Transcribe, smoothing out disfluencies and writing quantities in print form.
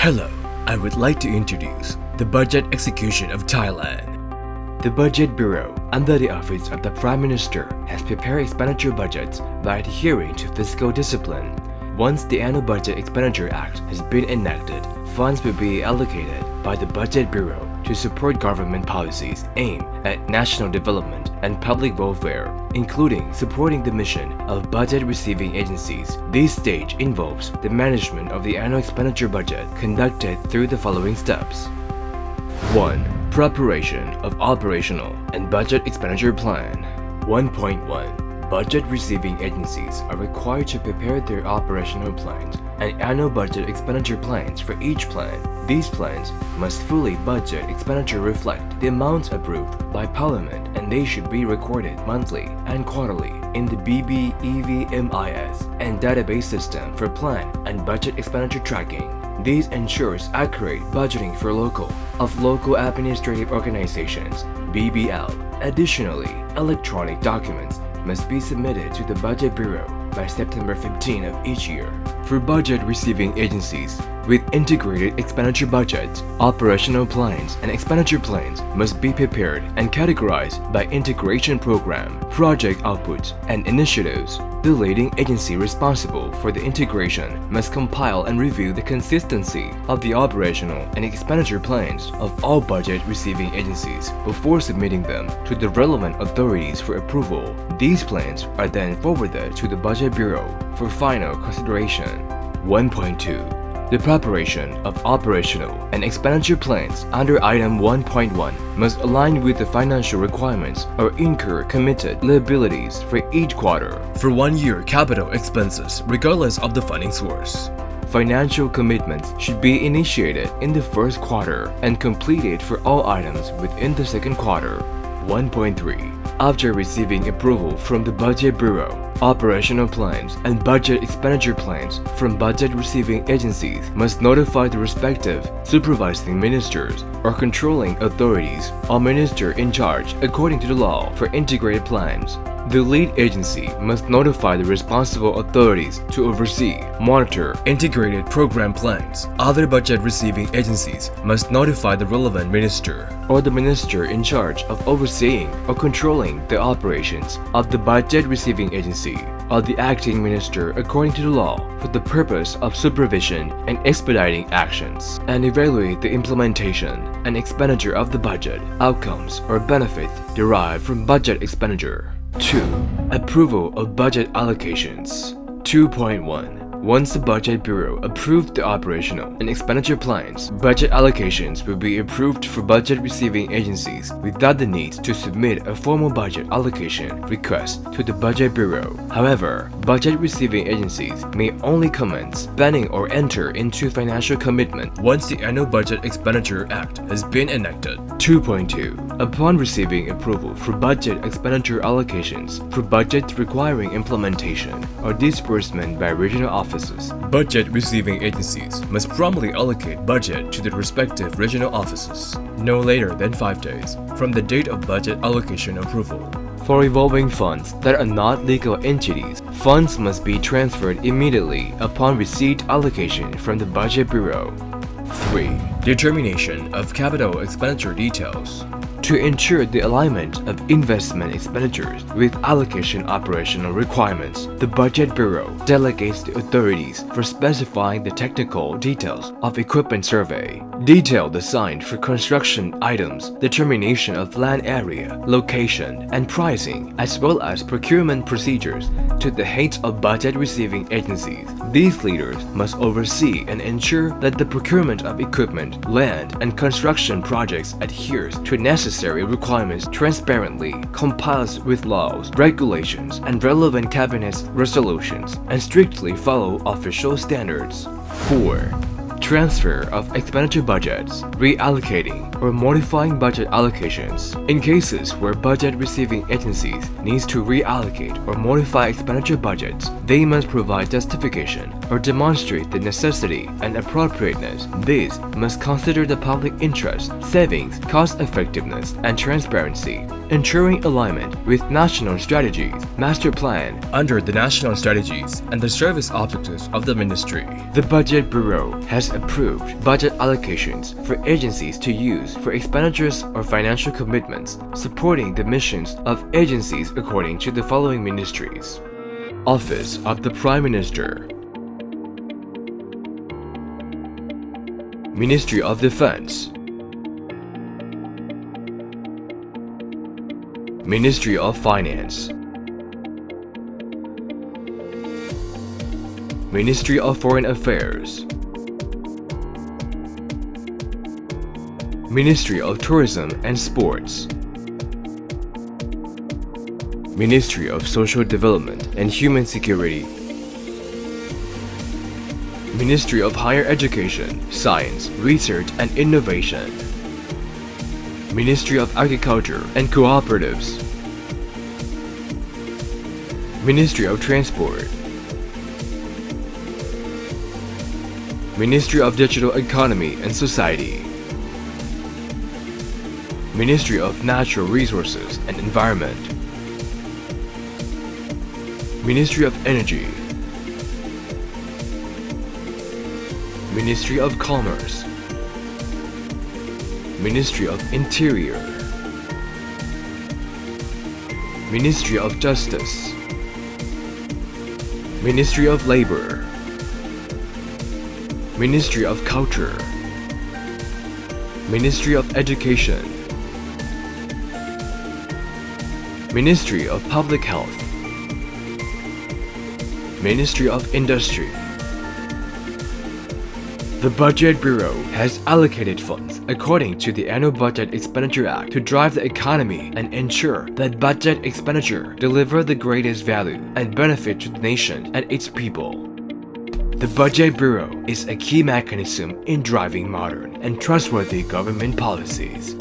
Hello, I would like to introduce the Budget Execution of Thailand. The Budget Bureau, under the Office of the Prime Minister, has prepared expenditure budgets by adhering to fiscal discipline. Once the Annual Budget Expenditure Act has been enacted, funds will be allocated by the Budget Bureau to support government policies aimed at national development and public welfare, including supporting the mission of budget-receiving agencies. This stage involves the management of the annual expenditure budget conducted through the following steps. 1. Preparation of operational and budget expenditure plan. 1.1. Budget receiving agencies are required to prepare their operational plans and annual budget expenditure plans for each plan. These plans must fully budget expenditure reflect the amounts approved by Parliament, and they should be recorded monthly and quarterly in the BBEVMIS and database system for plan and budget expenditure tracking. This ensures accurate budgeting for local administrative organizations (BBL). Additionally, electronic documents must be submitted to the Budget Bureau by September 15 of each year. For budget receiving agencies with integrated expenditure budgets, operational plans and expenditure plans must be prepared and categorized by integration program, project outputs, and initiatives. The leading agency responsible for the integration must compile and review the consistency of the operational and expenditure plans of all budget receiving agencies before submitting them to the relevant authorities for approval. These plans are then forwarded to the Budget Bureau for final consideration. 1.2. The preparation of operational and expenditure plans under Item 1.1 must align with the financial requirements or incur committed liabilities for each quarter for 1 year capital expenses regardless of the funding source. Financial commitments should be initiated in the first quarter and completed for all items within the second quarter. 1.3. After receiving approval from the Budget Bureau, operational plans and budget expenditure plans from budget receiving agencies must notify the respective supervising ministers or controlling authorities or minister in charge according to the law for integrated plans. The lead agency must notify the responsible authorities to oversee, monitor integrated program plans. Other budget receiving agencies must notify the relevant minister or the minister in charge of overseeing or controlling the operations of the budget receiving agency or the acting minister according to the law for the purpose of supervision and expediting actions, and evaluate the implementation and expenditure of the budget, outcomes or benefits derived from budget expenditure. 2. Approval of budget allocations. 2.1. Once the Budget Bureau approved the operational and expenditure plans, budget allocations will be approved for budget receiving agencies without the need to submit a formal budget allocation request to the Budget Bureau. However, budget receiving agencies may only commence spending or enter into financial commitment once the Annual Budget Expenditure Act has been enacted. 2.2. Upon receiving approval for budget expenditure allocations for budgets requiring implementation or disbursement by regional offices, budget receiving agencies must promptly allocate budget to the respective regional offices no later than 5 days from the date of budget allocation approval. For revolving funds that are not legal entities, funds must be transferred immediately upon receipt allocation from the Budget Bureau. 3. Determination of capital expenditure details. To ensure the alignment of investment expenditures with allocation operational requirements, the Budget Bureau delegates the authorities for specifying the technical details of equipment survey, detail assigned for construction items, determination of land area, location, and pricing, as well as procurement procedures to the heads of budget receiving agencies. These leaders must oversee and ensure that the procurement of equipment, land, and construction projects adheres to necessary requirements transparently, complies with laws, regulations, and relevant cabinet resolutions, and strictly follow official standards. 4. Transfer of expenditure budgets, reallocating or modifying budget allocations. In cases where budget receiving agencies need to reallocate or modify expenditure budgets, they must provide justification or demonstrate the necessity and appropriateness. These must consider the public interest, savings, cost effectiveness, and transparency, ensuring alignment with national strategies, master plan under the national strategies and the service objectives of the ministry. The Budget Bureau has approved budget allocations for agencies to use for expenditures or financial commitments supporting the missions of agencies according to the following ministries. Office of the Prime Minister, Ministry of Defense, Ministry of Finance, Ministry of Foreign Affairs, Ministry of Tourism and Sports, Ministry of Social Development and Human Security, Ministry of Higher Education, Science, Research and Innovation, Ministry of Agriculture and Cooperatives, Ministry of Transport, Ministry of Digital Economy and Society, Ministry of Natural Resources and Environment, Ministry of Energy, Ministry of Commerce, Ministry of Interior, Ministry of Justice, Ministry of Labor, Ministry of Culture, Ministry of Education, Ministry of Public Health, Ministry of Industry. The Budget Bureau has allocated funds according to the Annual Budget Expenditure Act to drive the economy and ensure that budget expenditure deliver the greatest value and benefit to the nation and its people. The Budget Bureau is a key mechanism in driving modern and trustworthy government policies.